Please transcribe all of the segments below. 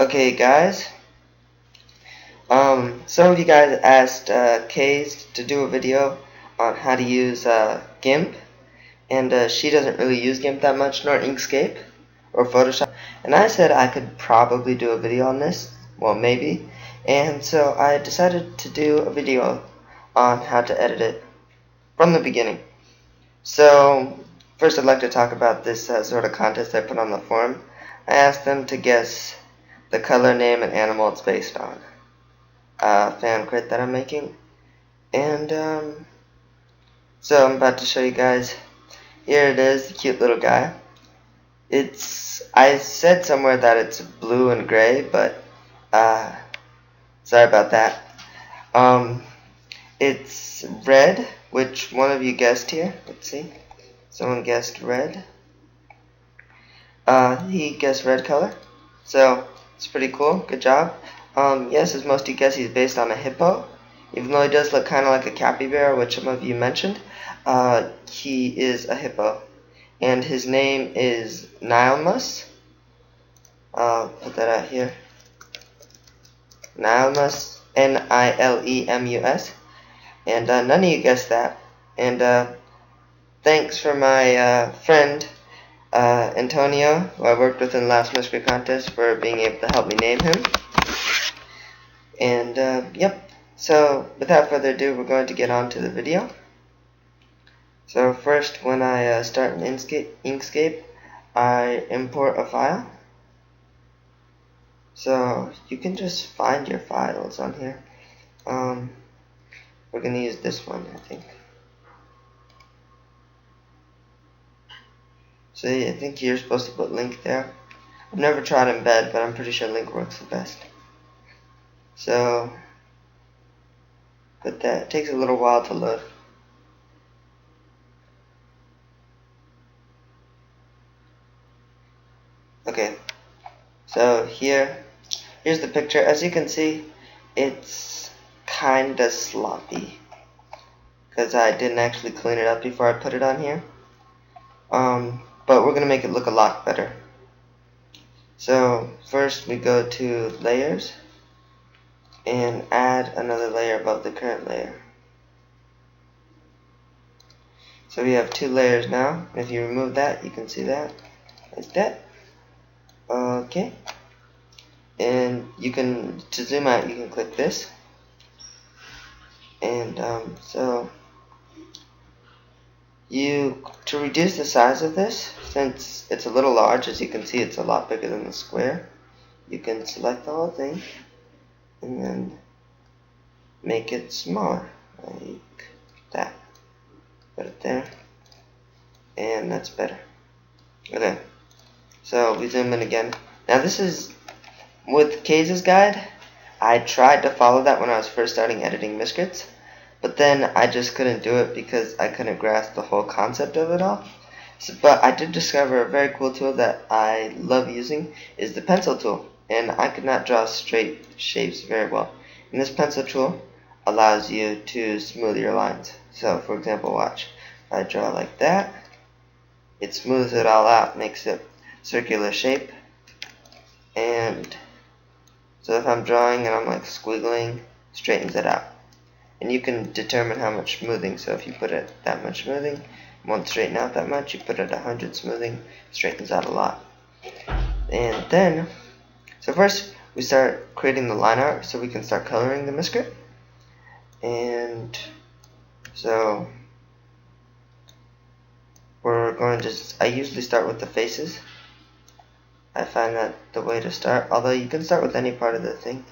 Okay, guys. Some of you guys asked Kays to do a video on how to use GIMP, and she doesn't really use GIMP that much, nor Inkscape or Photoshop. And I said I could probably do a video on this, well, maybe. And so I decided to do a video on how to edit it from the beginning. So first, I'd like to talk about this sort of contest I put on the forum. I asked them to guess the color, name, and animal it's based on. Fan crit that I'm making, and so I'm about to show you guys. Here it is, the cute little guy. I said somewhere that it's blue and gray, but sorry about that. It's red, which one of you guessed here? Let's see. Someone guessed red. He guessed red color, so it's pretty cool. Good job. Yes, as most of you guess, he's based on a hippo. Even though he does look kind of like a capybara, which some of you mentioned, he is a hippo. And his name is Nilemus. I'll put that out here. Nilemus, Nilemus. And none of you guessed that. And thanks for my friend, Antonio, who I worked with in the last Miscrit contest, for being able to help me name him. And yep, so without further ado, we're going to get on to the video. So first, when I start in Inkscape, I import a file. So you can just find your files on here. We're going to use this one, I think. So I think you're supposed to put link there. I've never tried embed, but I'm pretty sure link works the best. So, but that takes a little while to load. Okay, so here's the picture. As you can see, it's kinda sloppy because I didn't actually clean it up before I put it on here. But we're gonna make it look a lot better. So first we go to layers and add another layer above the current layer. So we have two layers now. If you remove that, you can see that. Like that. Okay. And you can, to zoom out, you can click this. And so to reduce the size of this, since it's a little large, as you can see, it's a lot bigger than the square. You can select the whole thing and then make it smaller, like that. Put it there, and that's better. Okay, so we zoom in again. Now this is, with Kays' guide, I tried to follow that when I was first starting editing Miscrits, but then I just couldn't do it because I couldn't grasp the whole concept of it all. So, but I did discover a very cool tool that I love using, is the pencil tool, and I could not draw straight shapes very well. And this pencil tool allows you to smooth your lines. So for example, watch. If I draw like that, it smooths it all out, makes it circular shape. And so if I'm drawing and I'm like squiggling, straightens it out. And you can determine how much smoothing. So if you put it that much smoothing, won't straighten out that much. You put it 100 smoothing, straightens out a lot. And then, so first we start creating the line art so we can start coloring the Miscrit. And so we're going to, I usually start with the faces. I find that the way to start, although you can start with any part of the thing.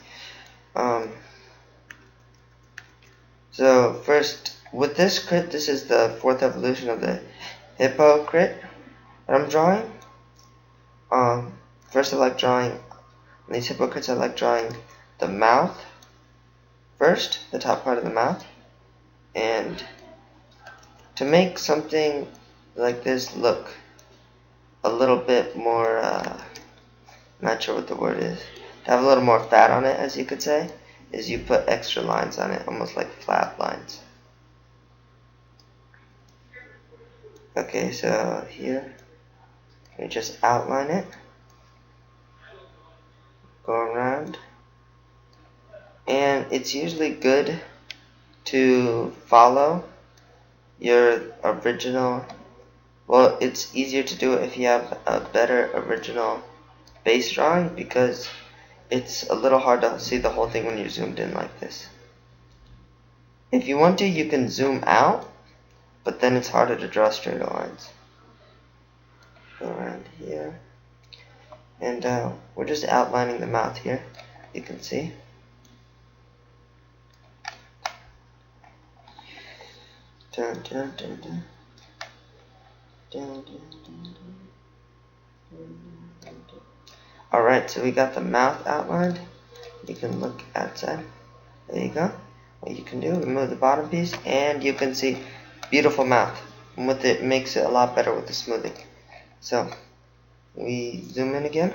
So first, with this crit, this is the fourth evolution of the hippo crit that I'm drawing. First I like drawing, on these hypocrites I like drawing the mouth first, the top part of the mouth. And to make something like this look a little bit more, not sure what the word is, to have a little more fat on it, as you could say, is you put extra lines on it, almost like flat lines. Okay, so here, we just outline it. go around. And it's usually good to follow your original. Well, it's easier to do it if you have a better original base drawing, because it's a little hard to see the whole thing when you're zoomed in like this. If you want to, you can zoom out, but then it's harder to draw straight lines. Go around here. And we're just outlining the mouth here, you can see. Dun, dun, dun, dun. Dun, dun, dun, dun. Alright, so we got the mouth outlined. You can look outside. There you go. What you can do, remove the bottom piece, and you can see beautiful mouth. And with it makes it a lot better with the smoothing. So we zoom in again.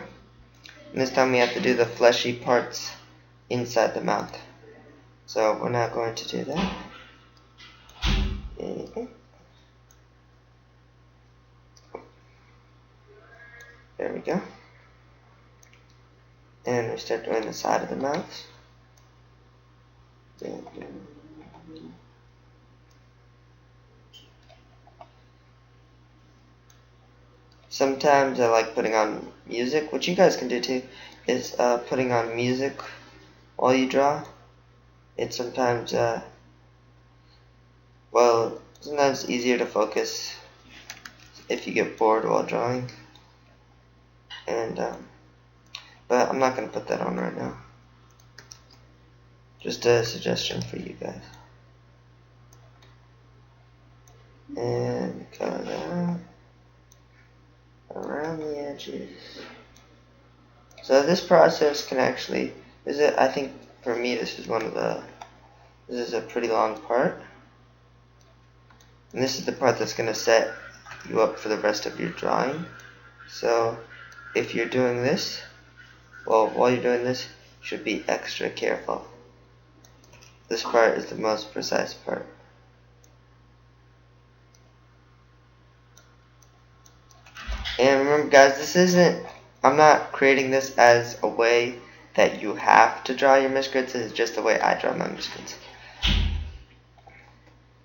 And this time we have to do the fleshy parts inside the mouth. So we're not going to do that. There we go. And we start doing the side of the mouth. Sometimes I like putting on music. What you guys can do too is putting on music while you draw. It's sometimes, sometimes easier to focus if you get bored while drawing. And but I'm not going to put that on right now. Just a suggestion for you guys. And color that around the edges. So this process can actually, I think for me this is a pretty long part. And this is the part that's going to set you up for the rest of your drawing. So if you're doing this, while you're doing this, you should be extra careful. This part is the most precise part. And remember guys, I'm not creating this as a way that you have to draw your Miscrits. This is just the way I draw my Miscrits.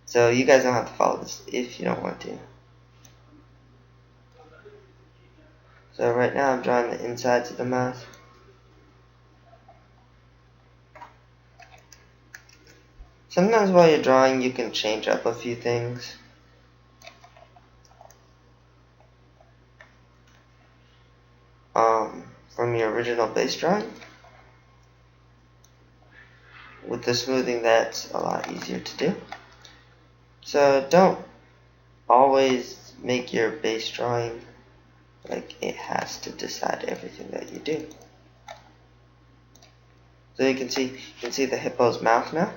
So you guys don't have to follow this if you don't want to. So right now I'm drawing the insides of the mouth. Sometimes while you're drawing you can change up a few things. From your original base drawing. With the smoothing, that's a lot easier to do. So don't always make your base drawing like it has to decide everything that you do. So you can see the hippo's mouth now.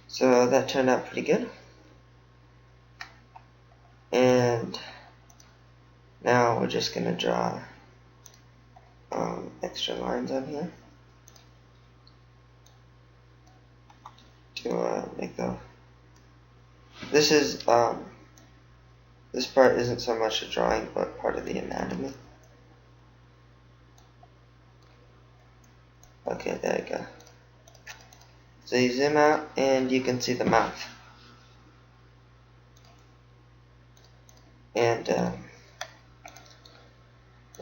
So that turned out pretty good. And now we're just going to draw extra lines on here to make the. This part isn't so much a drawing, but part of the anatomy. Okay, there you go. So you zoom out and you can see the mouth. And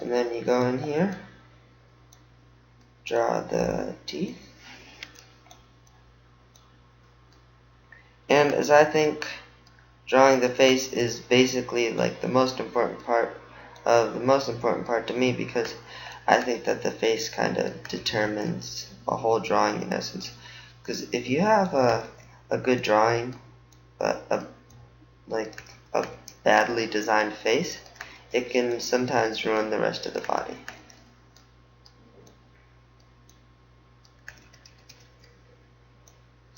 then you go in here, draw the teeth. And as I think, drawing the face is basically like the most important part to me, because I think that the face kind of determines a whole drawing in essence. Because if you have a good drawing, but a badly designed face, it can sometimes ruin the rest of the body.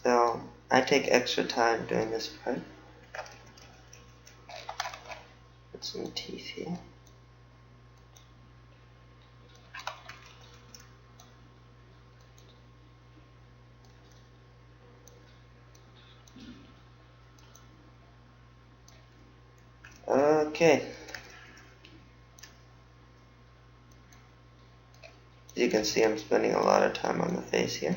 So I take extra time doing this part. Put some teeth here. Okay. As you can see, I'm spending a lot of time on the face here.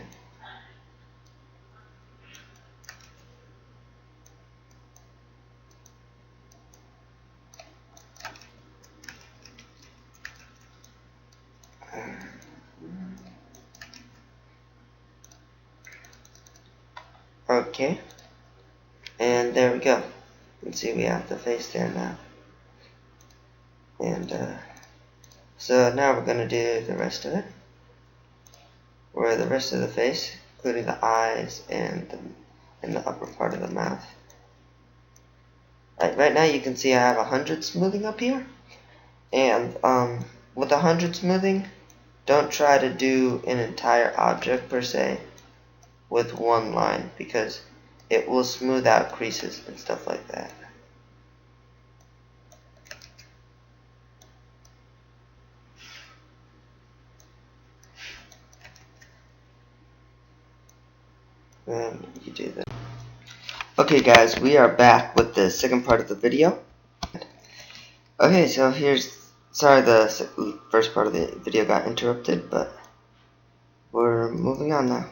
Okay, and there we go. You can see we have the face there now. And so now we're going to do the rest of it, or the rest of the face, including the eyes and the upper part of the mouth. Right now you can see I have 100 smoothing up here, and with 100 smoothing, don't try to do an entire object per se with one line, because it will smooth out creases and stuff like that. Then you do that. Okay guys, we are back with the second part of the video. Okay, so sorry the first part of the video got interrupted, but we're moving on now.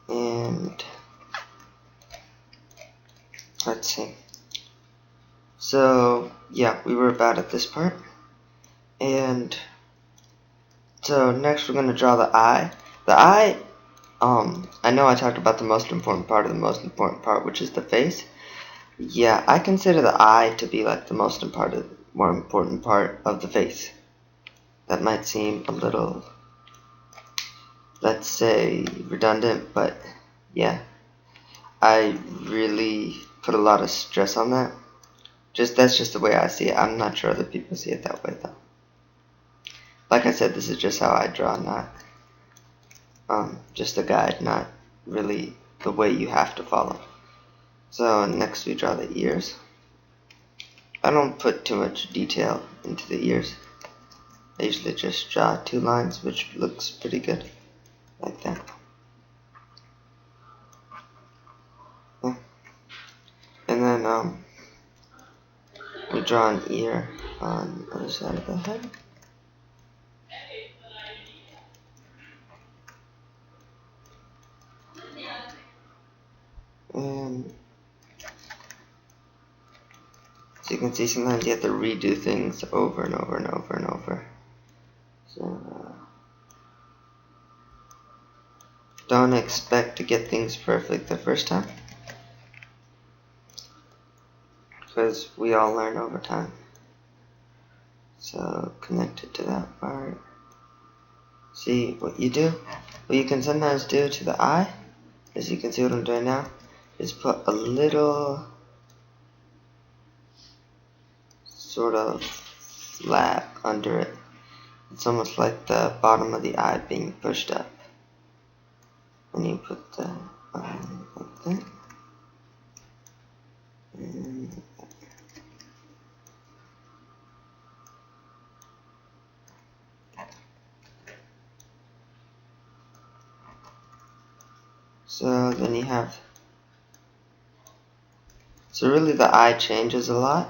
And let's see. So yeah, we were about at this part, and so next we're going to draw the eye. The eye, I know I talked about the most important part of the most important part, which is the face. Yeah, I consider the eye to be like the more important part of the face. That might seem a little, let's say, redundant, but yeah, I really put a lot of stress on that. That's just the way I see it. I'm not sure other people see it that way though. Like I said, this is just how I draw, not just a guide, not really the way you have to follow. So next we draw the ears. I don't put too much detail into the ears. I usually just draw 2 lines, which looks pretty good, like that. Yeah. And then we draw an ear on the other side of the head. And so you can see sometimes you have to redo things over and over and over and over. So don't expect to get things perfect the first time, because we all learn over time. So connect it to that part. See what you do? What you can sometimes do to the eye, as you can see what I'm doing now, is put a little sort of flap under it. It's almost like the bottom of the eye being pushed up. And you put the eye like that. And so then you have, so really the eye changes a lot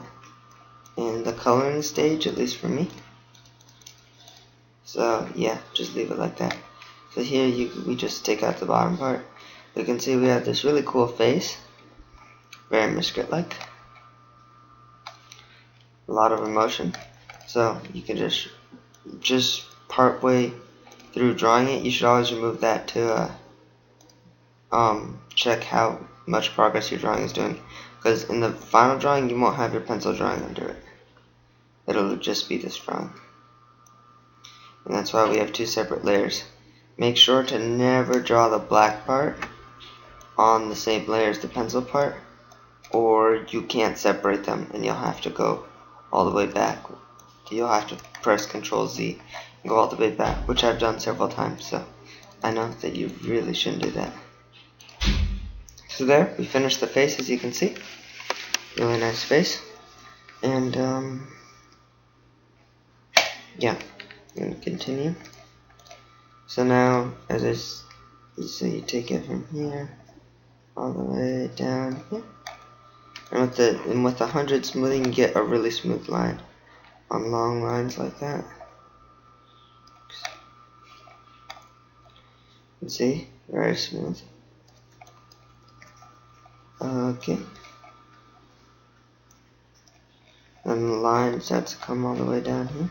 in the coloring stage, at least for me. So yeah, just leave it like that. So here we just take out the bottom part. You can see we have this really cool face, very Miscrit-like. A lot of emotion. So you can just part way through drawing it, you should always remove that to check how much progress your drawing is doing. Because in the final drawing, you won't have your pencil drawing under it. It'll just be this drawing. And that's why we have 2 separate layers. Make sure to never draw the black part on the same layer as the pencil part, or you can't separate them and you'll have to go all the way back. You'll have to press Ctrl Z and go all the way back, which I've done several times, so I know that you really shouldn't do that. So there, we finished the face, as you can see. Really nice face. And yeah, I'm going to continue. So now, so you take it from here all the way down here, and with 100 smoothing, you get a really smooth line on long lines like that. See, very smooth. Okay. And the line starts to come all the way down here.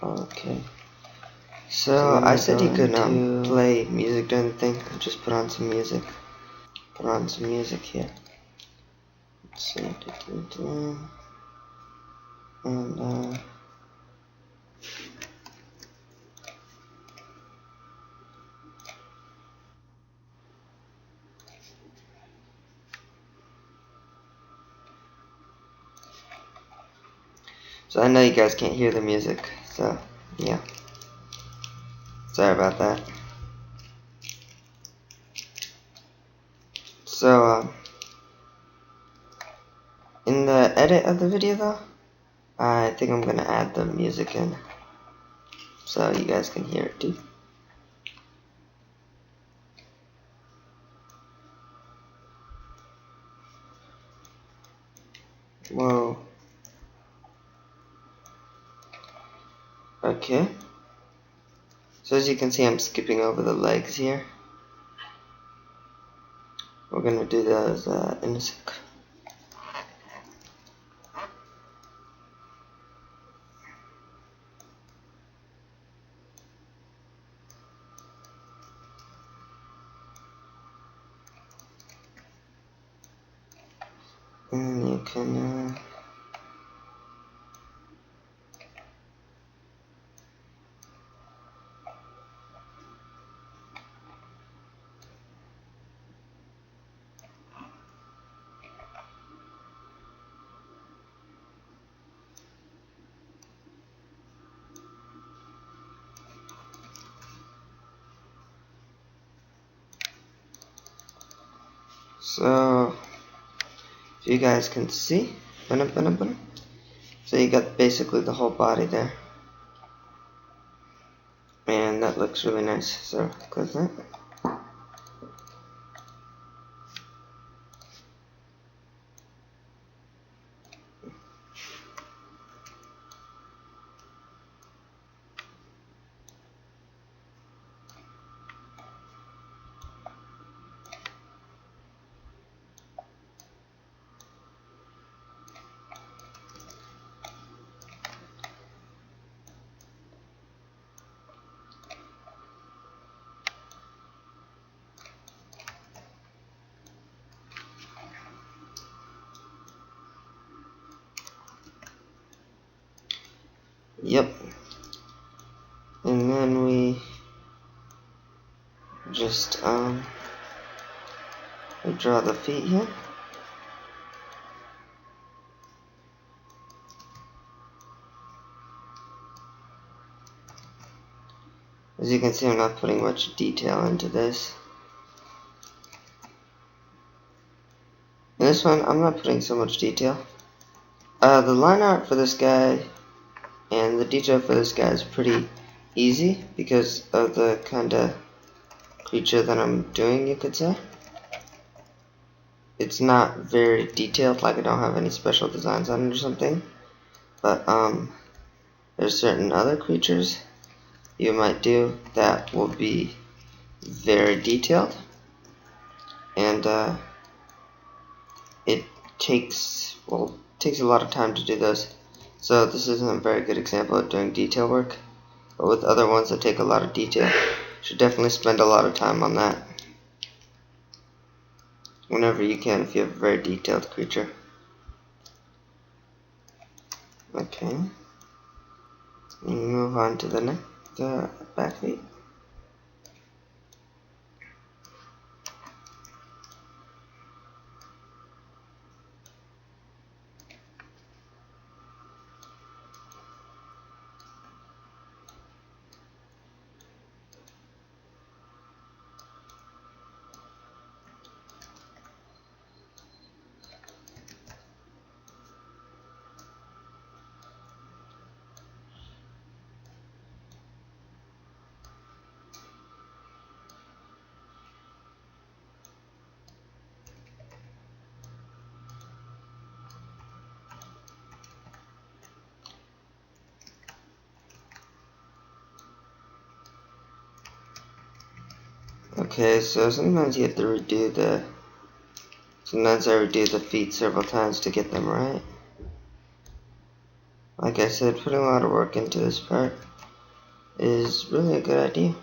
Okay. So I said you could play music during the thing. I'll just put on some music. Put on some music here. Let's see. And so I know you guys can't hear the music, so yeah. Sorry about that. So in the edit of the video though, I think I'm gonna add the music in, so you guys can hear it too. Whoa. Okay. So as you can see, I'm skipping over the legs here. We're gonna do those in a sec. And you can so if you guys can see, so you got basically the whole body there, and that looks really nice. So close that. Yep. And then we just we draw the feet here. As you can see, I'm not putting much detail into this. In this one, I'm not putting so much detail. The line art for this guy and the detail for this guy is pretty easy because of the kind of creature that I'm doing, you could say. It's not very detailed, like I don't have any special designs on it or something. But there's certain other creatures you might do that will be very detailed, and it takes a lot of time to do those. So this isn't a very good example of doing detail work, but with other ones that take a lot of detail, you should definitely spend a lot of time on that whenever you can if you have a very detailed creature. Okay, we move on to the back feet. Okay, so sometimes you have to redo the... Sometimes I redo the feet several times to get them right. Like I said, putting a lot of work into this part is really a good idea.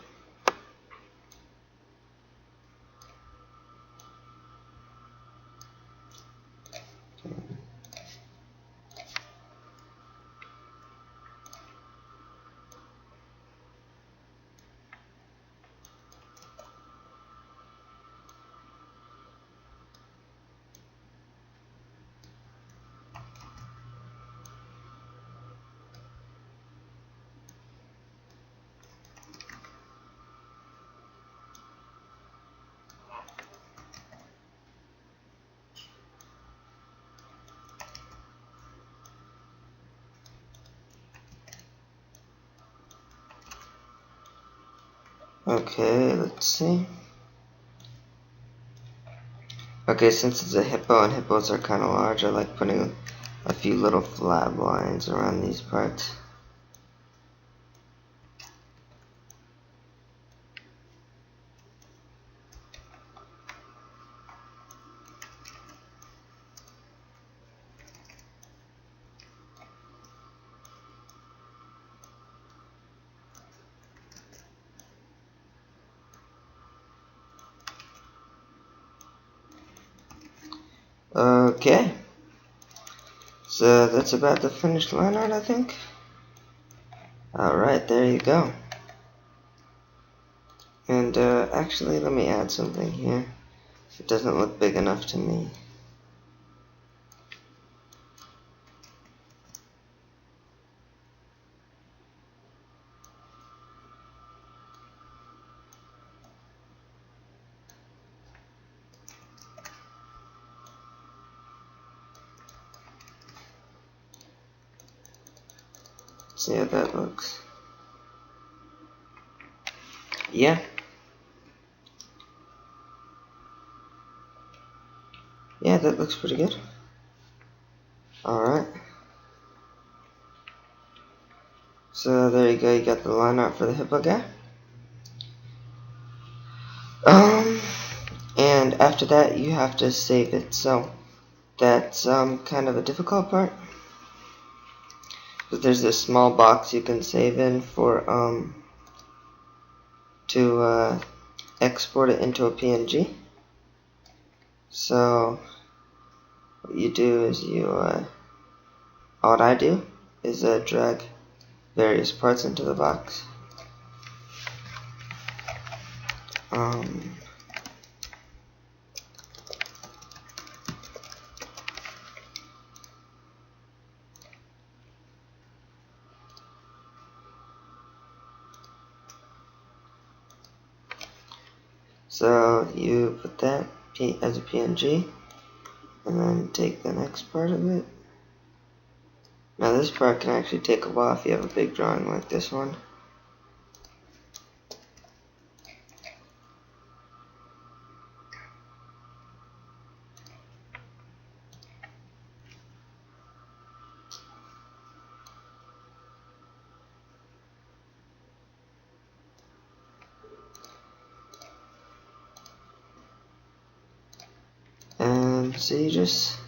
Okay, let's see. Okay, since it's a hippo and hippos are kind of large, I like putting a few little flab lines around these parts. Okay, so that's about the finished line art, I think. Alright, there you go. And actually, let me add something here. It doesn't look big enough to me. See how that looks. Yeah. Yeah, that looks pretty good. Alright. So there you go, you got the line art for the hippo guy. And after that you have to save it, so that's kind of a difficult part. But there's this small box you can save in for to export it into a PNG. So what you do is you what I do is drag various parts into the box. So you put that as a PNG, and then take the next part of it. Now this part can actually take a while if you have a big drawing like this one. And so you just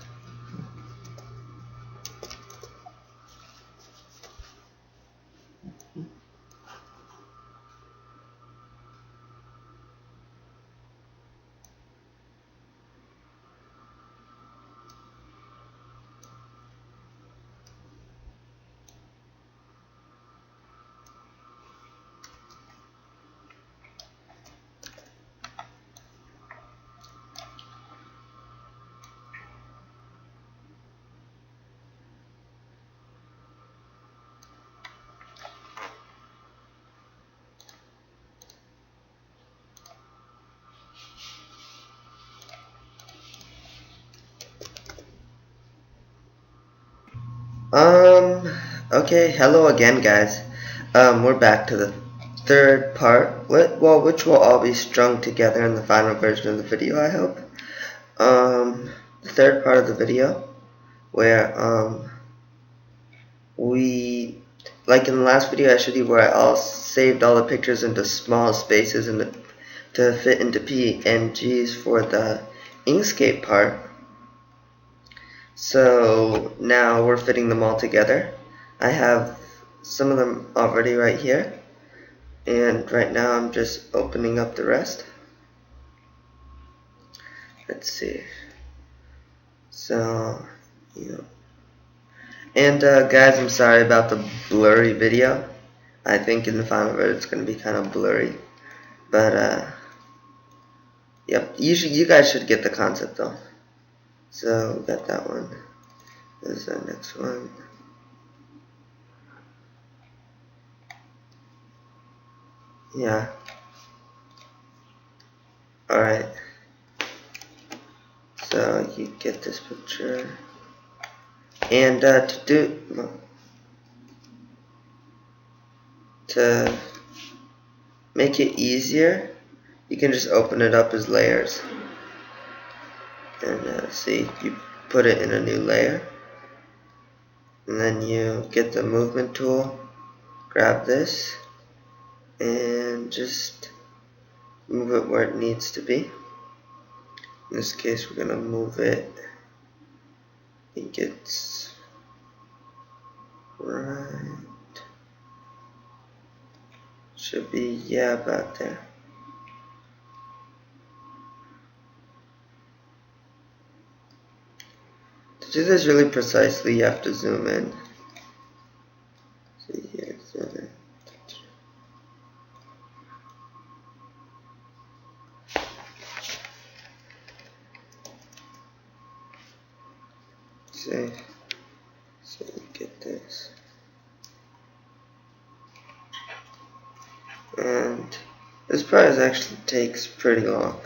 okay, hello again, guys. We're back to the third part, which will all be strung together in the final version of the video, I hope. The third part of the video, where, like in the last video I showed you where I saved all the pictures into small spaces in the to fit into PNGs for the Inkscape part. So now we're fitting them all together. I have some of them already right here, and right now I'm just opening up the rest. Let's see. So, and guys, I'm sorry about the blurry video. I think in the final version it's going to be kind of blurry, but yep, you guys should get the concept though. So we got that one. This is the next one. Yeah. Alright. So you get this picture. And to make it easier, you can just open it up as layers. And see, you put it in a new layer. And then you get the movement tool, grab this, and just move it where it needs to be. In this case, we're going to move it, I think it's right, should be, yeah, about there. To do this really precisely, you have to zoom in. See here, zoom in. See, so you get this, and this part actually takes pretty long.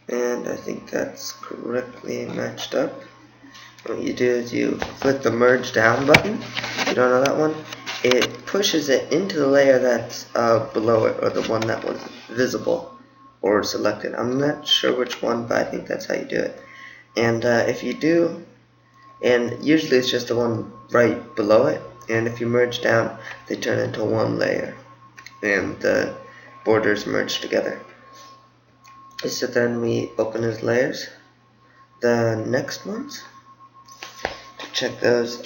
And I think that's correctly matched up. What you do is you click the merge down button. If you don't know that one, it pushes it into the layer that's below it, or the one that was visible or selected. I'm not sure which one, but I think that's how you do it. And if you do, and usually it's just the one right below it, and if you merge down, they turn into one layer, and the borders merge together. So then we open as layers. The next ones, to check those,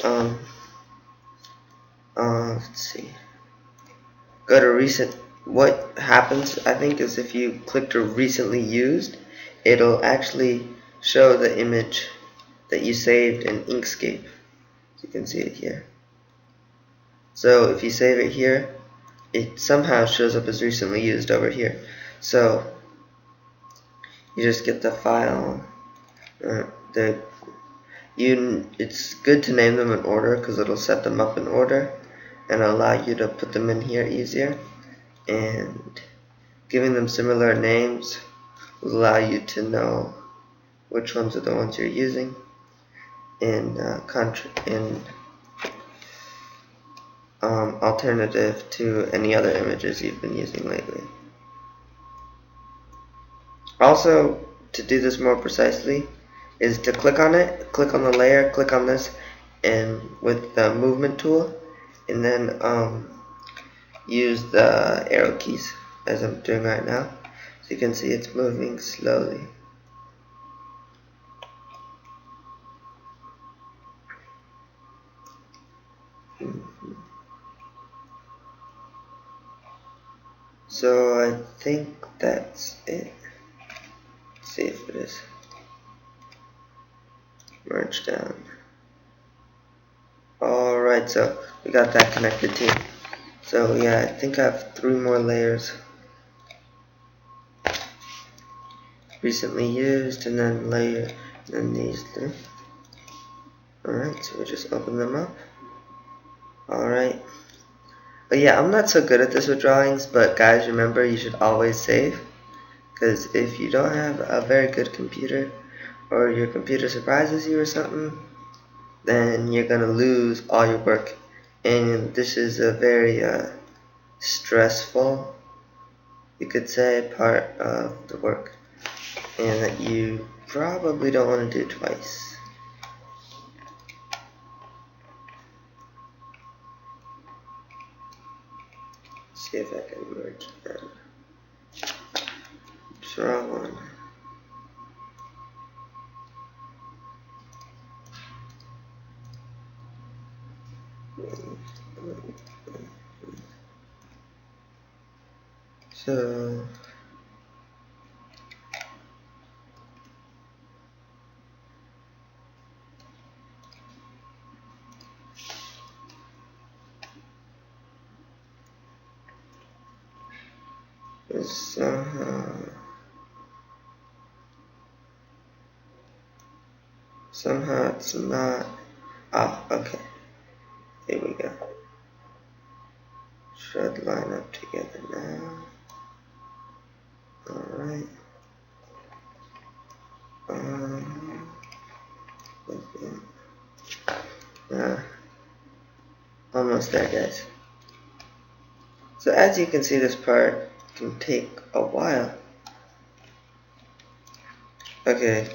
let's see, go to recent. What happens, I think, is if you click to recently used, it'll actually show the image that you saved in Inkscape. You can see it here. So if you save it here, it somehow shows up as recently used over here. So you just get the file. It's good to name them in order because it'll set them up in order and allow you to put them in here easier. And giving them similar names will allow you to know which ones are the ones you're using in alternative to any other images you've been using lately. Also, to do this more precisely, is to click on it, click on the layer, click on this, and with the movement tool, and then use the arrow keys as I'm doing right now. So you can see it's moving slowly. So I think that's it. Let's see if it is. Merge down. Alright, so we got that connected too. So yeah, I think I have 3 more layers. Recently used, and then layer, and then these 3. Alright, so we just open them up. Alright. But yeah, I'm not so good at this with drawings, but guys, remember, you should always save. Because if you don't have a very good computer, or your computer surprises you or something, then you're going to lose all your work. And this is a very stressful, you could say, part of the work. And that you probably don't want to do twice. see if I can merge them. Oops, wrong one. So somehow it's not. Oh, okay. Here we go. Should line up together now. Alright. Almost there, guys. So as you can see, this part can take a while. Okay.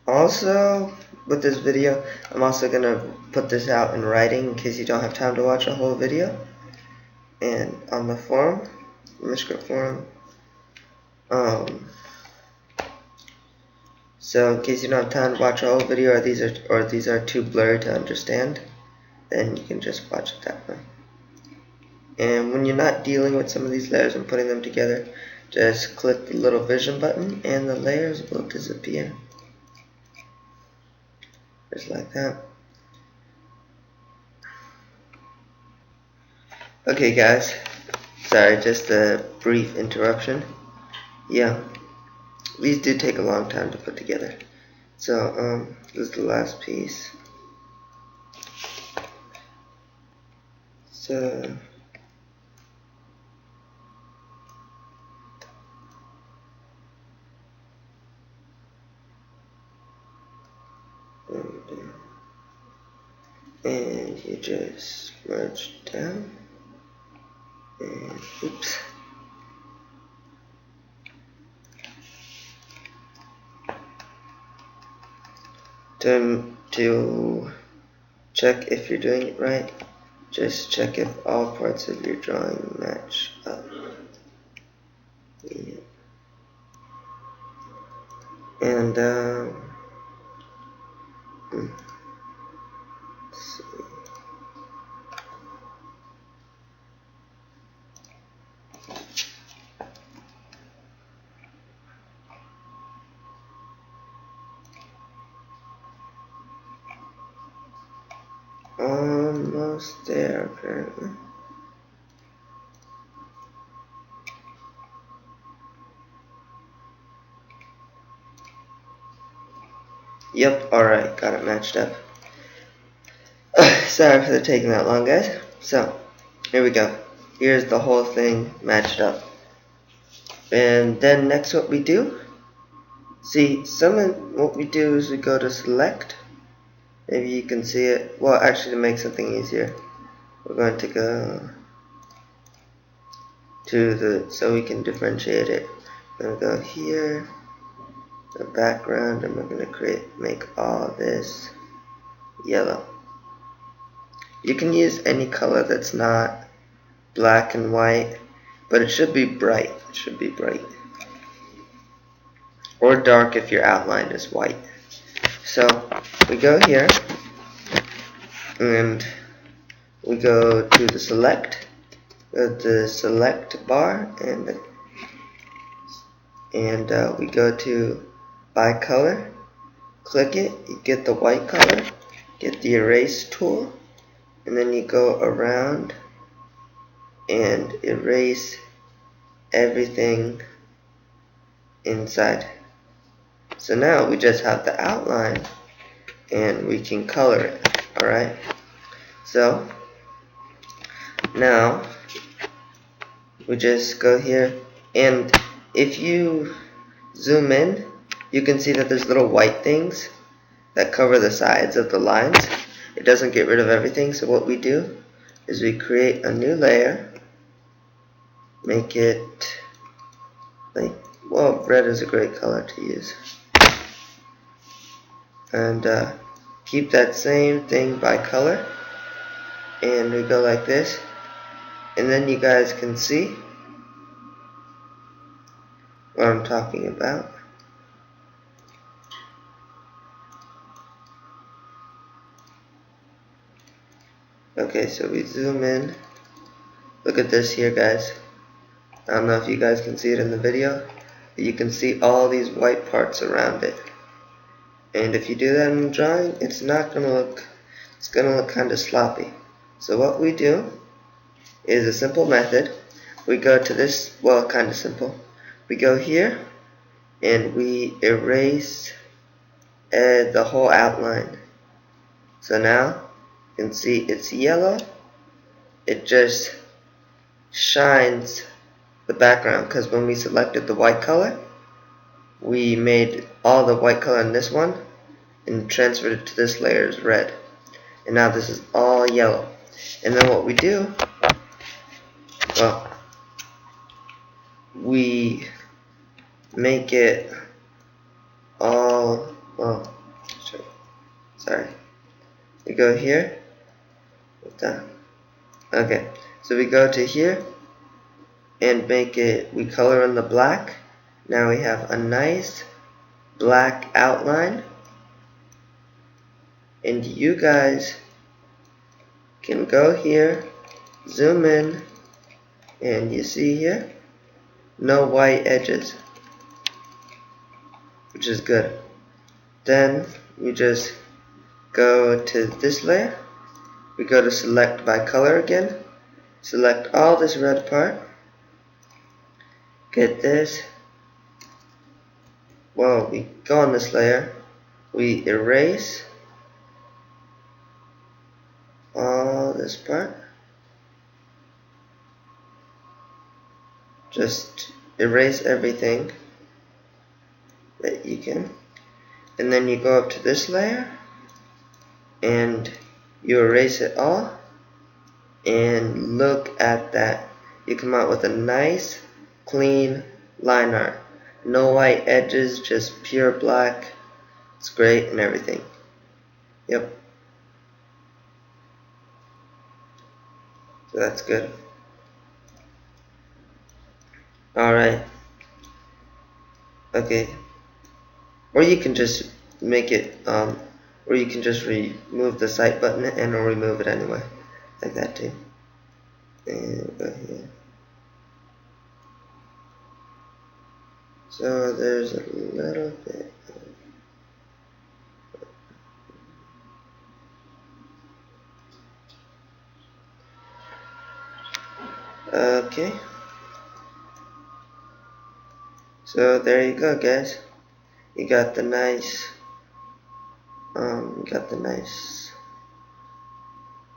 Also, with this video, I'm also going to put this out in writing in case you don't have time to watch a whole video. And on the forum, Miscrits forum. So in case you don't have time to watch a whole video, or these are too blurry to understand, then you can just watch it that way. And when you're not dealing with some of these layers and putting them together, just click the little vision button and the layers will disappear. Just like that. Okay guys, sorry, just a brief interruption. Yeah, these do take a long time to put together. So this is the last piece. So and you just merge down and oops. To check if you're doing it right, just check if all parts of your drawing match up. Yeah. And let's see. Almost there, apparently. Yep, alright, got it matched up. Sorry for taking that long, guys. So, here we go. Here's the whole thing matched up. And then next what we do, see, what we do is we go to select. Maybe you can see it. Well, actually, to make something easier, we're going to go to so we can differentiate it. We're going to go here, the background, and we're going to make all this yellow. You can use any color that's not black and white, but it should be bright. It should be bright. Or dark if your outline is white. So we go here and we go to the select, bar, and we go to by color, click it, you get the white color, get the erase tool, and then you go around and erase everything inside. So now we just have the outline and we can color it. Alright, so now we just go here, and if you zoom in, you can see that there's little white things that cover the sides of the lines. It doesn't get rid of everything, so what we do is we create a new layer, make it like, well, red is a great color to use, and keep that same thing by color, and we go like this, and then you guys can see what I'm talking about. Okay, so we zoom in. Look at this here, guys. I don't know if you guys can see it in the video, but you can see all these white parts around it. And if you do that in the drawing, it's gonna look kind of sloppy. So what we do is a simple method. We go to this, well, kind of simple. We go here and we erase the whole outline. So now you can see it's yellow. It just shines the background, because when we selected the white color, we made all the white color in this one and transferred it to this layer as red. And now this is all yellow. And then what we do, well, we make it all, well, sorry. We go here. What's that? Okay, so we go to here and make it, we color in the black. Now we have a nice black outline. And you guys can go here, zoom in, and you see here, no white edges, which is good. Then we just go to this layer, we go to select by color again, select all this red part, get this, well, we go on this layer, we erase all this part, just erase everything that you can, and then you go up to this layer and you erase it all, and look at that. You come out with a nice clean line art, no white edges, just pure black. It's great and everything. Yep, so that's good. Alright, okay, or you can just make it or you can just remove the cite button and or remove it anyway, like that too. And go here. So there's a little bit okay. So there you go, guys. You got the nice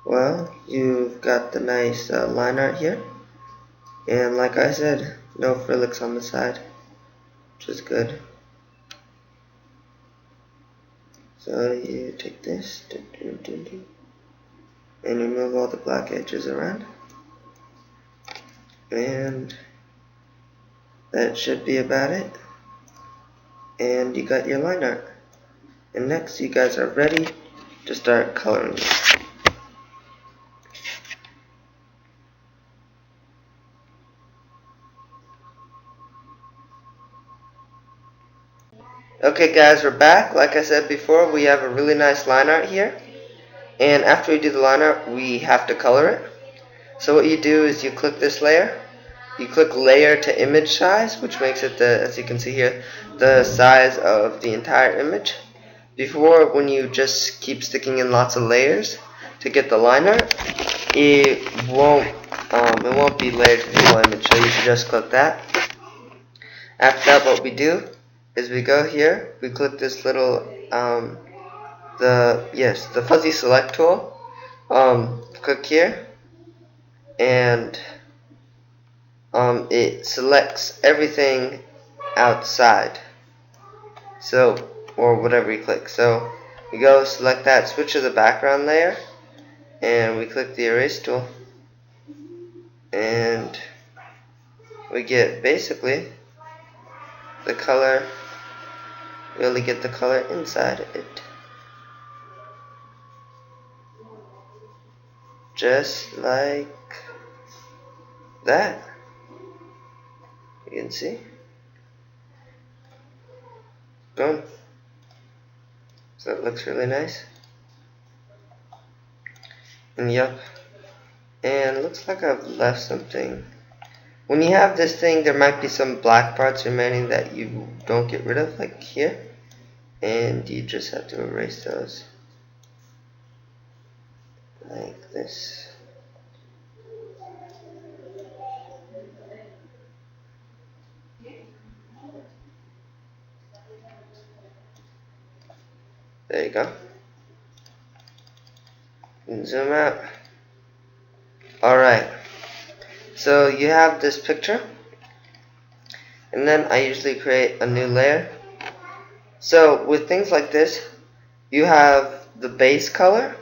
well, you've got the nice line art here, and like I said, no frillix on the side, which is good. So you take this and remove all the black edges around, and that should be about it. And you got your line art. And next, you guys are ready to start coloring. Okay guys, we're back. Like I said before, we have a really nice line art here. And after we do the line art, we have to color it. So what you do is you click this layer. You click layer to image size, which makes it, as you can see here, the size of the entire image. Before, when you just keep sticking in lots of layers to get the line art, it won't be layered to the whole image, so you should just click that. After that, what we do is we go here, we click this little the fuzzy select tool, click here, and it selects everything outside, so, or whatever you click. So we go select that, switch to the background layer, and we click the erase tool, and we get basically the color. We only get the color inside it. just like that. You can see. Boom. So it looks really nice. And yep. And it looks like I've left something. When you have this thing, there might be some black parts remaining that you don't get rid of, like here. And you just have to erase those. Like this. There you go. And zoom out. Alright. So you have this picture. And then I usually create a new layer. So with things like this, you have the base color,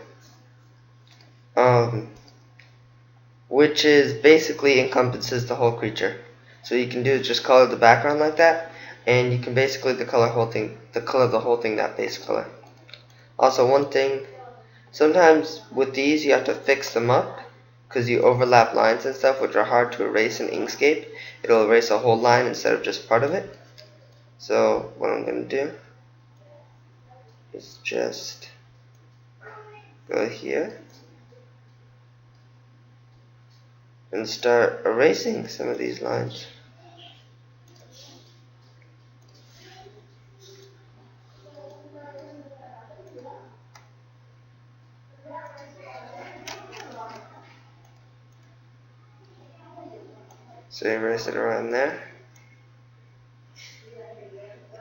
which is basically encompasses the whole creature. So you can do is just color the background like that, and you can basically color the whole thing that base color. Also, one thing, sometimes with these you have to fix them up because you overlap lines and stuff, which are hard to erase in Inkscape. It'll erase a whole line instead of just part of it. So what I'm going to do is just go here and start erasing some of these lines. So erase it around there.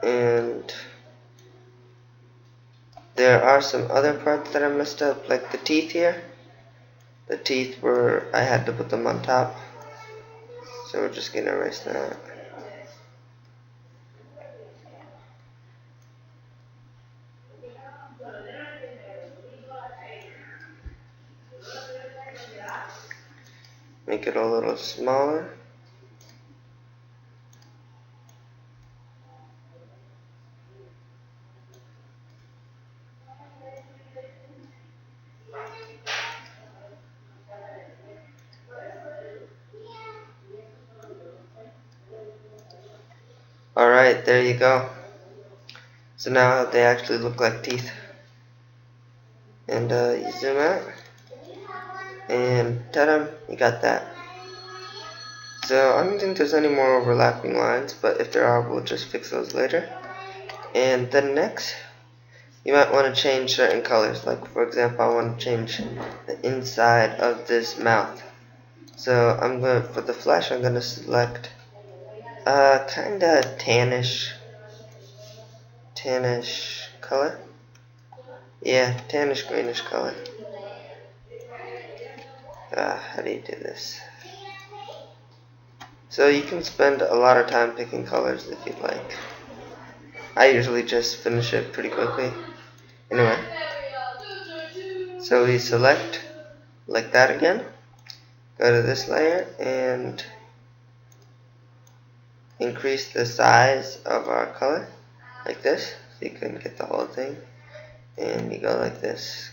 And there are some other parts that I messed up, like the teeth here. The teeth were, I had to put them on top. So we're just going to erase that. Make it a little smaller. Alright, there you go. So now they actually look like teeth. And you zoom out. And ta-da, you got that. So I don't think there's any more overlapping lines, but if there are, we'll just fix those later. And then next, you might want to change certain colors. Like for example, I want to change the inside of this mouth. So I'm going to, for the flesh, I'm going to select kinda tannish color. Yeah, tannish greenish color. How do you do this? So you can spend a lot of time picking colors if you'd like. I usually just finish it pretty quickly. Anyway, so we select like that again. Go to this layer and increase the size of our color like this, so you can get the whole thing. And you go like this.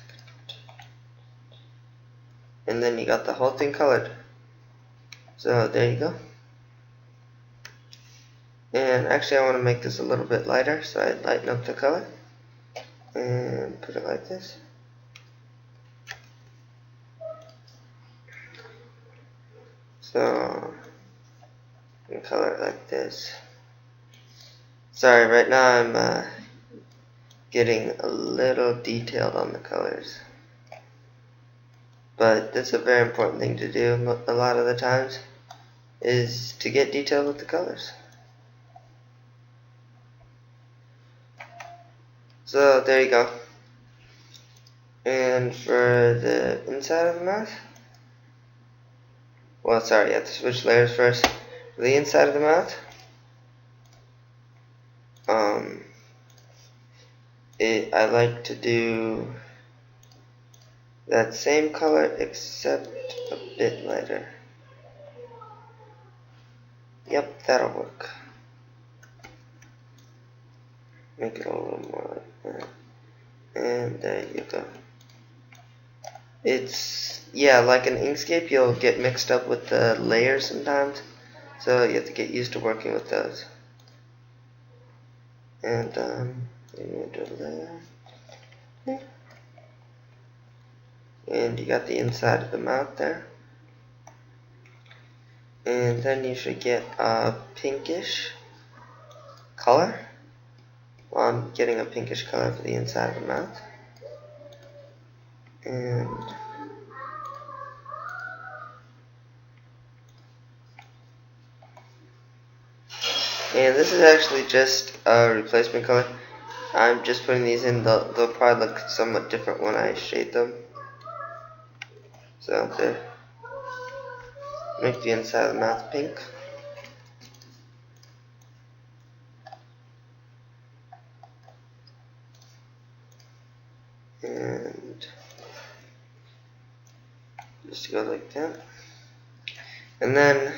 And then you got the whole thing colored. So there you go. And actually I want to make this a little bit lighter, so I lighten up the color. And put it like this. So, you can color it like this. Sorry, right now I'm getting a little detailed on the colors. But that's a very important thing to do a lot of the times, is to get detailed with the colors. So there you go. And for the inside of the mouth, well, sorry, you have to switch layers first. For the inside of the mouth, I like to do that same color except a bit lighter. Yep, that'll work. Make it a little more like that. And there you go. It's, yeah, like in Inkscape, you'll get mixed up with the layers sometimes, so you have to get used to working with those. And you do a layer, and you got the inside of the mouth there, and then you should get a pinkish color. Well, I'm getting a pinkish color for the inside of the mouth, and this is actually just a replacement color. I'm just putting these in. They'll probably look somewhat different when I shade them. So there, make the inside of the mouth pink. And just go like that. And then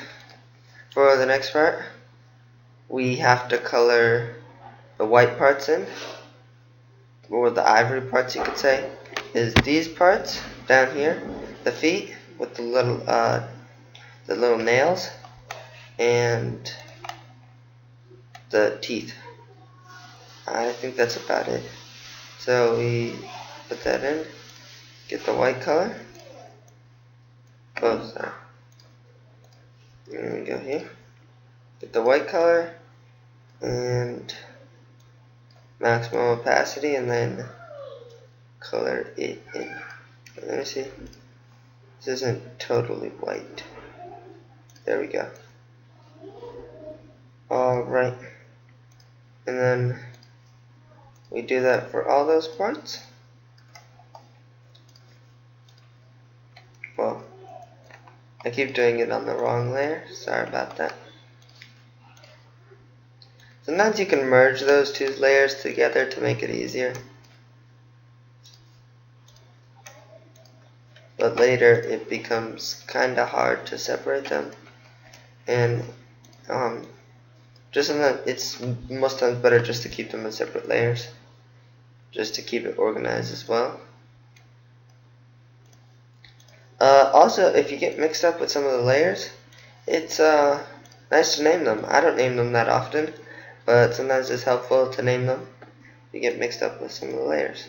for the next part, we have to color the white parts in, or the ivory parts you could say, is these parts down here, the feet with the little nails, and the teeth. I think that's about it. So we put that in, get the white color. Oh, sorry. Here we go here. Get the white color and maximum opacity, and then color it in. Let me see. This isn't totally white. There we go. Alright. And then we do that for all those parts. Well, I keep doing it on the wrong layer. Sorry about that. Sometimes you can merge those two layers together to make it easier. But later it becomes kinda hard to separate them. And just sometimes it's most times better just to keep them in separate layers, just to keep it organized as well. Also, if you get mixed up with some of the layers, it's nice to name them. I don't name them that often, but sometimes it's helpful to name them if you get mixed up with some of the layers.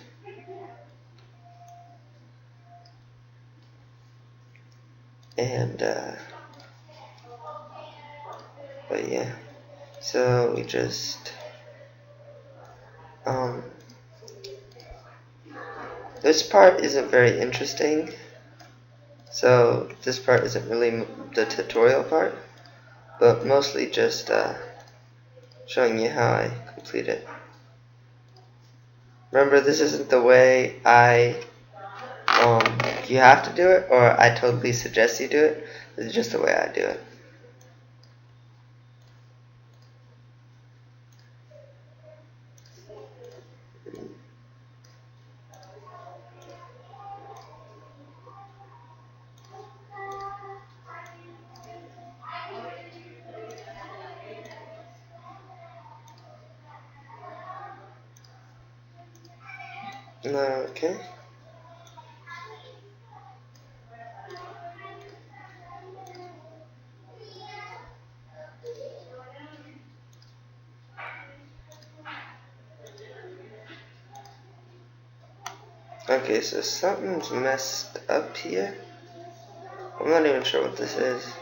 And but yeah, so we just this part isn't very interesting, so this part isn't really the tutorial part, but mostly just showing you how I complete it. Remember, this isn't the way you have to do it, or I totally suggest you do it. This is just the way I do it. Okay. Okay, so something's messed up here. I'm not even sure what this is.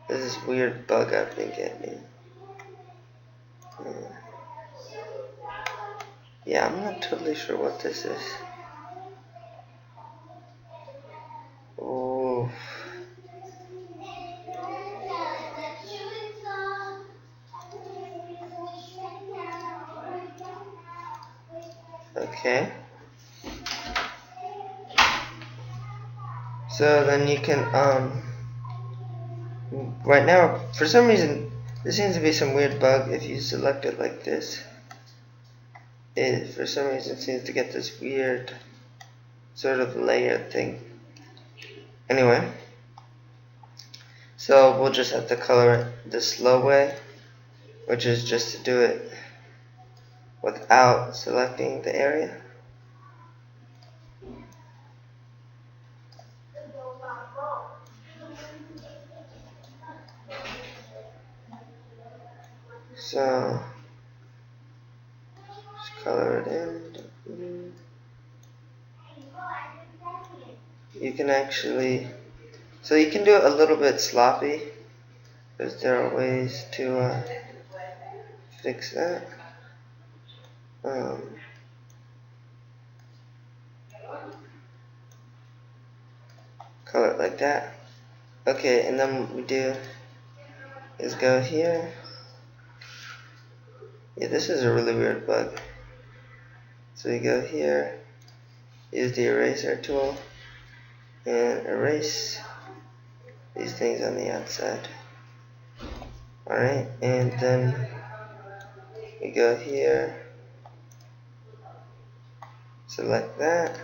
This is weird bug I've been getting. Yeah, I'm not totally sure what this is. Oh. Okay. So then you can, right now, for some reason, there seems to be some weird bug if you select it like this. It, for some reason, seems to get this weird sort of layer thing. Anyway, so we'll just have to color it the slow way, which is just to do it without selecting the area. So just color it in. You can actually, so you can do it a little bit sloppy, because there are ways to fix that. Color it like that. Okay, and then what we do is go here. Yeah, this is a really weird bug. So we go here, use the eraser tool, and erase these things on the outside. Alright, and then we go here, select that,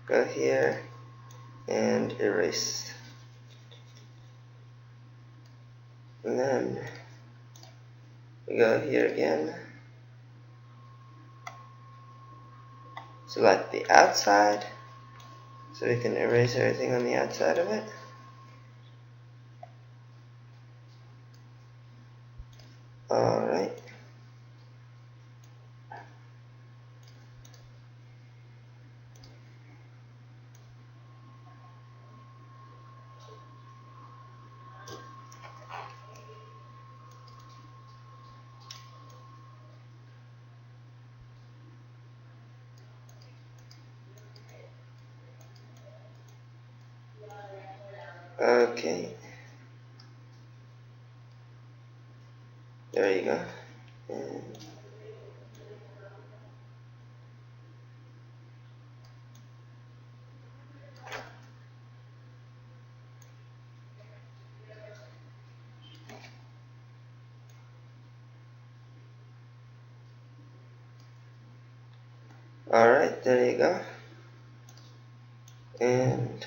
go here, and erase. And then we go here again, select the outside, so we can erase everything on the outside of it. Alright. Okay. There you go. And alright, there you go. And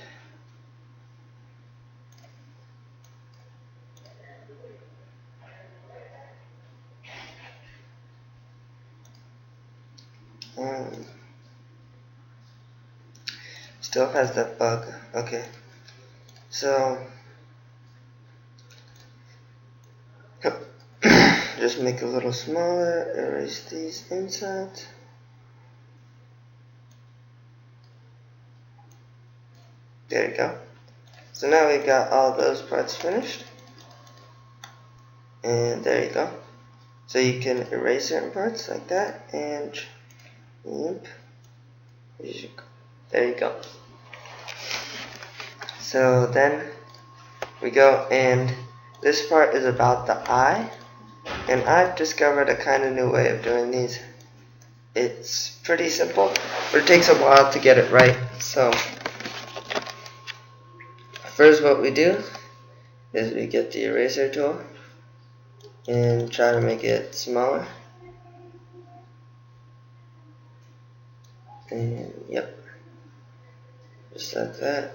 still has that bug. Okay. So just make it a little smaller, erase these insides. There you go. So now we've got all those parts finished. And there you go. So you can erase certain parts like that, and there you go. So then we go, and this part is about the eye, and I've discovered a kind of new way of doing these. It's pretty simple, but it takes a while to get it right. So first what we do is we get the eraser tool and try to make it smaller. And yep, just like that.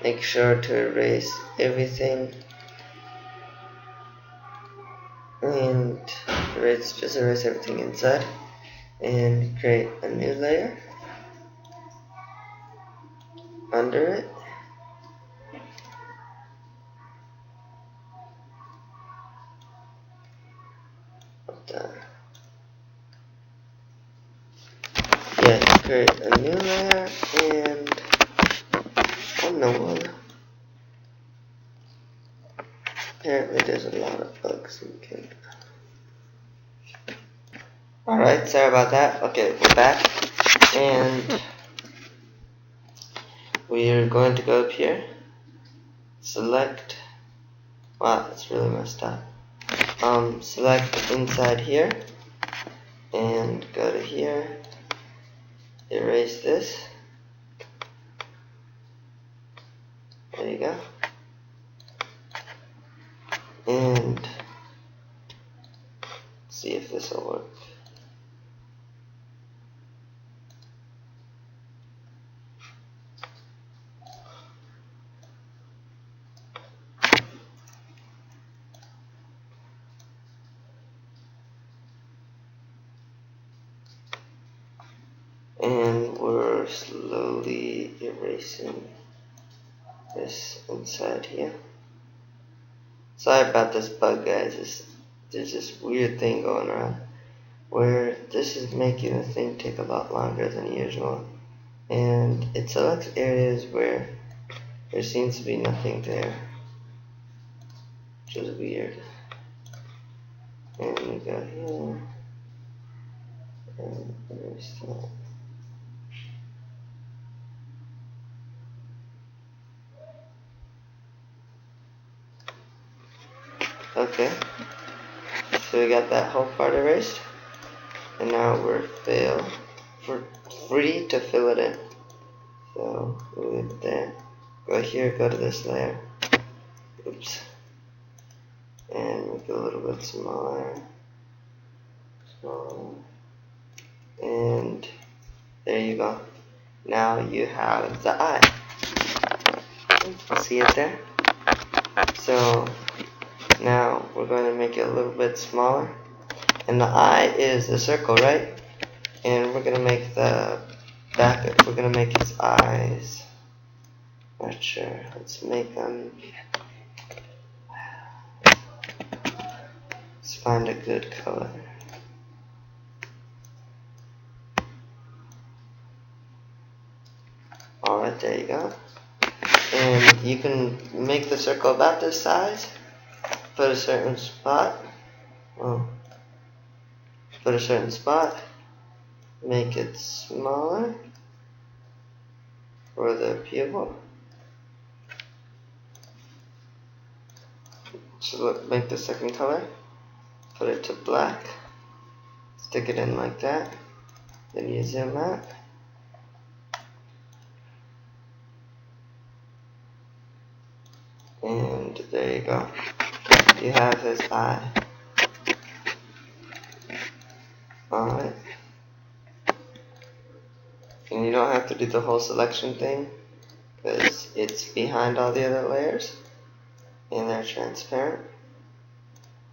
Make sure to erase everything, and just erase everything inside, and create a new layer under it. Yeah, create a new layer, and oh no, apparently there's a lot of bugs in Kid. Alright, sorry about that. Okay, we're back, and we're going to go up here, select, wow, that's really messed up. Select inside here, and go to here, erase this, there you go, and see if this will work. And we're slowly erasing this inside here. Sorry about this bug, guys. There's this weird thing going around where this is making the thing take a lot longer than usual. And it selects areas where there seems to be nothing there, which is weird. And we go here, and there's that. Okay, so we got that whole part erased, and now we're free to fill it in. So move it there, go here, go to this layer, oops, and make it a little bit smaller, and there you go. Now you have the eye. See it there? So now we're going to make it a little bit smaller, and the eye is a circle, right? And we're going to make the back, we're going to make his eyes, not sure, let's make them, let's find a good color. Alright, there you go. And you can make the circle about this size, put a certain spot, make it smaller for the pupil. So make the second color, put it to black, stick it in like that, then you zoom out. And there you go. You have his eye. Alright. And you don't have to do the whole selection thing, because it's behind all the other layers, and they're transparent.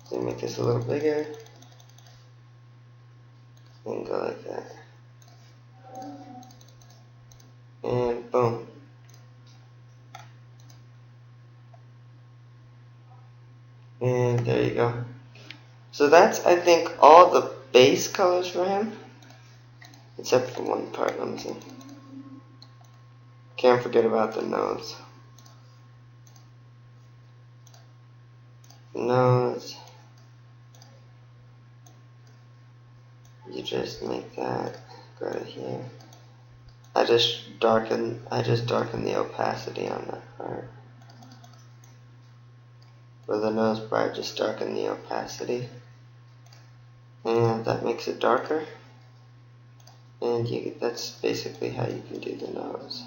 So you make this a little bigger, and go like that. And boom. And there you go. So that's, I think, all the base colors for him, except for one part. Let me see. Can't forget about the nose. Nose. You just make that. Go to here. I just darken the opacity on that part. For the nose bar, just darken the opacity, and that makes it darker. And that's basically how you can do the nose.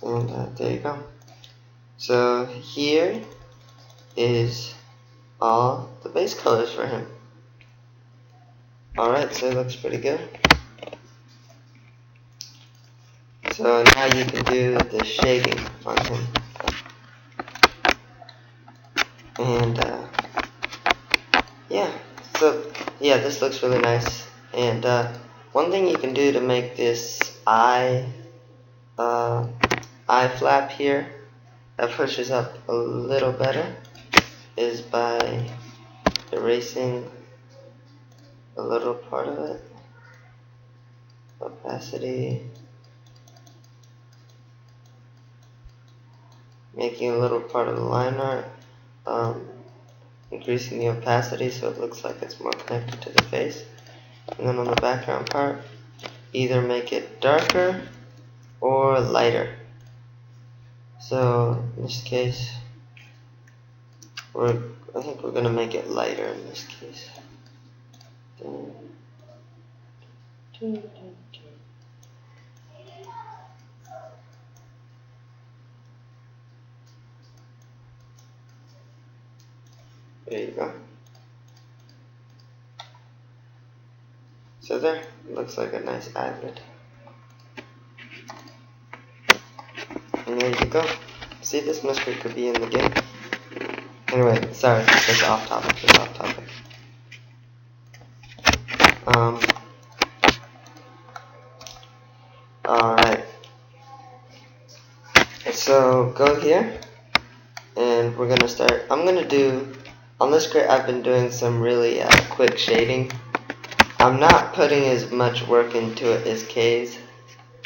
And there you go. So here is all the base colors for him. Alright, so it looks pretty good. So now you can do the shading on him. And yeah, this looks really nice. And one thing you can do to make this eye flap here that pushes up a little better is by erasing a little part of it. Opacity. Making a little part of the line art, increasing the opacity so it looks like it's more connected to the face. And then on the background part, either make it darker or lighter. So in this case, I think we're going to make it lighter in this case. There you go. So there, looks like a nice eyelid. And there you go. See, this Miscrit could be in the game. Anyway, sorry, that's off topic. Alright. so go here, and we're gonna start. I'm gonna do on this grid. I've been doing some really quick shading. I'm not putting as much work into it as Kay's.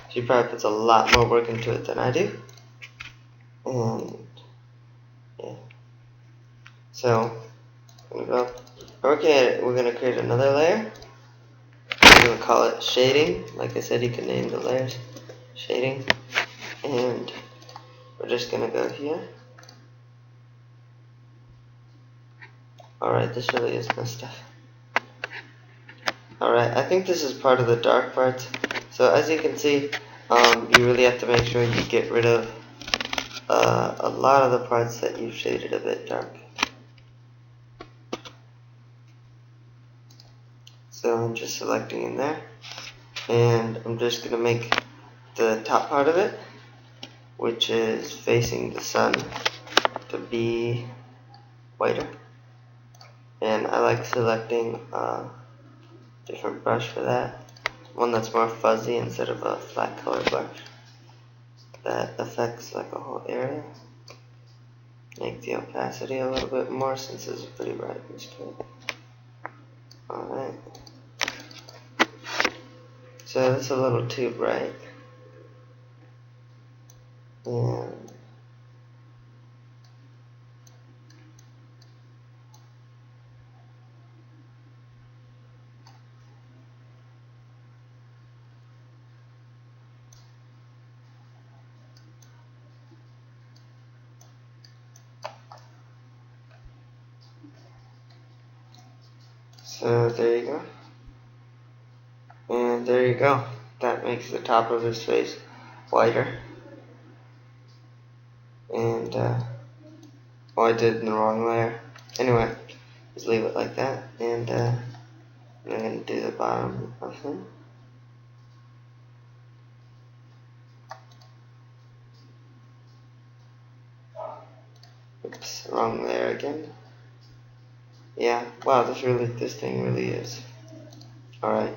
She probably puts a lot more work into it than I do. And yeah, so I'm gonna go. Okay, we're gonna create another layer. We're gonna call it shading. Like I said, you can name the layers shading, and we're just gonna go here. Alright, this really is my stuff. Alright, I think this is part of the dark parts. So as you can see, you really have to make sure you get rid of a lot of the parts that you've shaded a bit dark. So I'm just selecting in there, and I'm just going to make the top part of it, which is facing the sun, to be whiter. And I like selecting a different brush for that, one that's more fuzzy instead of a flat color brush that affects like a whole area. Make the opacity a little bit more since it's pretty bright and straight. Alright. So that's a little too bright. And so there you go. And there you go. That makes the top of his face whiter. And, oh, I did it in the wrong layer. Anyway, just leave it like that. And, I'm going to do the bottom of him. Oops, wrong layer again. Yeah, wow, this thing really is. Alright.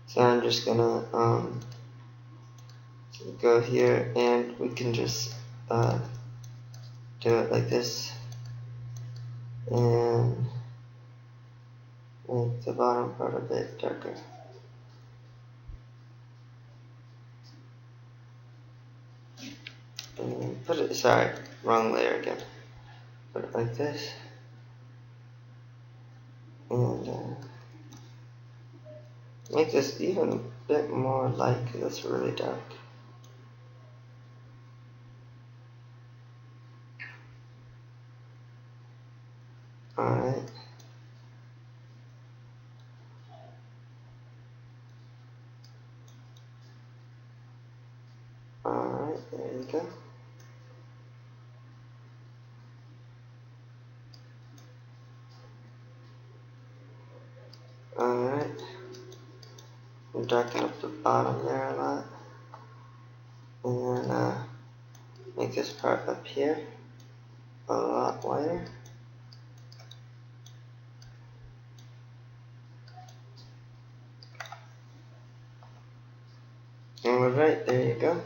So I'm just gonna go here, and we can just do it like this, and make the bottom part a bit darker. And put it, sorry, wrong layer again. Put it like this, and make this even a bit more light because it's really dark. Alright. Alright, there you go. Alright. Darken up the bottom there a lot. And then make this part up here a lot whiter. Alright, there you go.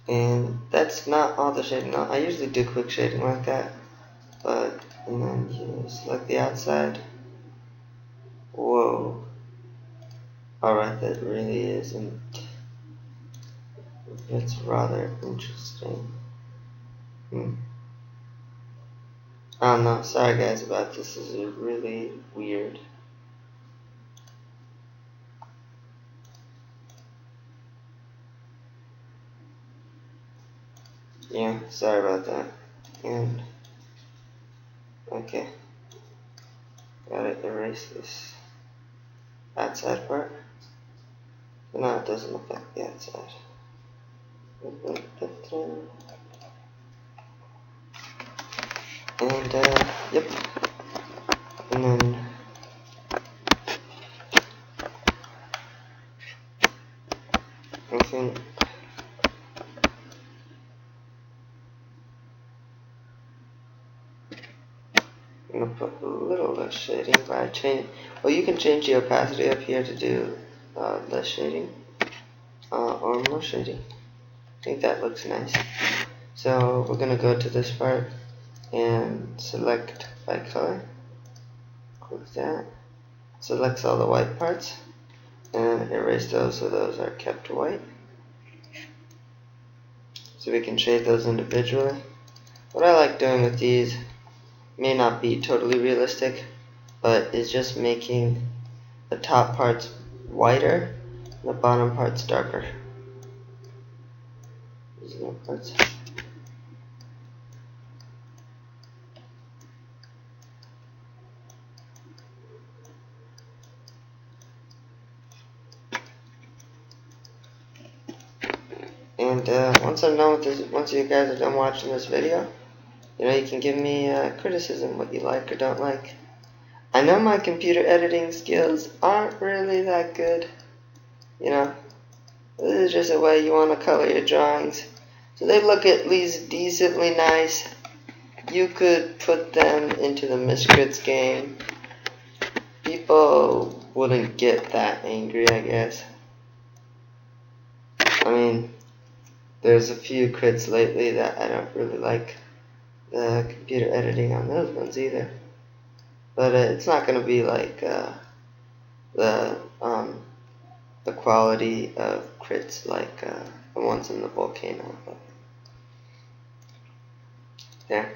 And that's not all the shading. Now, I usually do quick shading like that, but and then you select the outside. Whoa. Alright, that really isn't. It's rather interesting. I don't know. Sorry guys about this. This is really weird. Yeah, sorry about that. And okay, gotta erase this outside part. No, it doesn't affect the outside. And yep. And then I think I'm gonna put a little less shading by change. Well, you can change the opacity up here to do less shading. or more shady. I think that looks nice. So we're gonna go to this part and select by color. Click that. Selects all the white parts and erase those so those are kept white. So we can shade those individually. What I like doing with these may not be totally realistic, but is just making the top parts whiter and the bottom parts darker. These little parts. And once I'm done with this, once you guys are done watching this video, you can give me criticism, what you like or don't like. I know my computer editing skills aren't really that good. This is just a way you want to color your drawings. So they look at least decently nice. You could put them into the Miscrits game. People wouldn't get that angry, I guess. I mean, there's a few crits lately that I don't really like the computer editing on those ones either. But it's not going to be like the quality of crits like the ones in the volcano. But there.